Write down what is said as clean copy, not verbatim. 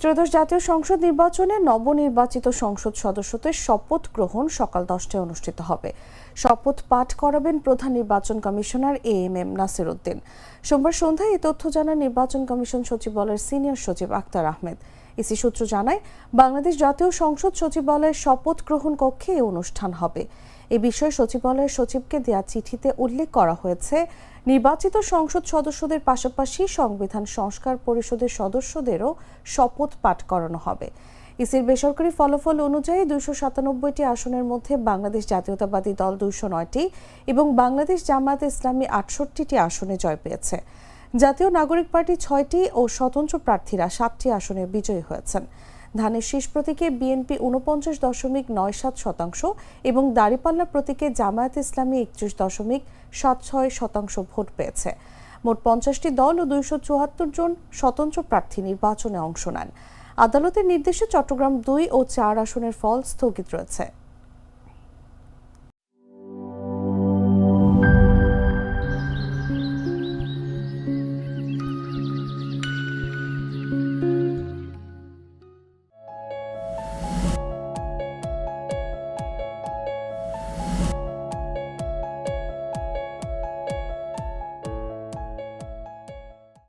ত্রয়োদশ জাতীয় সংসদ নির্বাচনে নবনির্বাচিত সংসদ সদস্যদের শপথ গ্রহণ সকাল 10টায় অনুষ্ঠিত হবে। শপথ পাঠ করাবেন প্রধান নির্বাচন কমিশনার এএমএম নাসির উদ্দিন। সোমবার সন্ধ্যায় এই তথ্য জানান নির্বাচন কমিশন সচিবালয়ের সিনিয়র সচিব আক্তার আহমেদ। ইসি সূত্র জানায়, বাংলাদেশ জাতীয় সংসদ সচিবালয়ের শপথ গ্রহণ কক্ষে এই অনুষ্ঠান হবে। এ বিষয়ে সচিবালয়ের সচিবকে দেয়া চিঠিতে উল্লেখ করা হয়েছে, নির্বাচিত সংসদ সদস্যদের পাশাপাশি সংবিধান সংস্কার পরিষদের সদস্যদেরও শপথ পাঠ করানো হবে। ইসির বেসরকারি ফলাফল অনুযায়ী 297টি আসনের মধ্যে বাংলাদেশ জাতীয়তাবাদী দল 209টি এবং বাংলাদেশ জামায়াতে ইসলামী 68টি আসনে জয় পেয়েছে। জাতীয় নাগরিক পার্টি 6টি ও স্বতন্ত্র প্রার্থীরা 7টি আসনে বিজয়ী হয়েছেন। ধানের শীষ প্রতীকে বিএনপি 49.97% এবং দাঁড়িপাল্লা প্রতীকে জামায়াত ইসলামী 31.76% ভোট পেয়েছে। মোট 50টি দল ও 274 জন স্বতন্ত্র প্রার্থী নির্বাচনে অংশ নেন। আদালতের নির্দেশে চট্টগ্রাম 2 ও 4 আসনের ফল স্থগিত রয়েছে।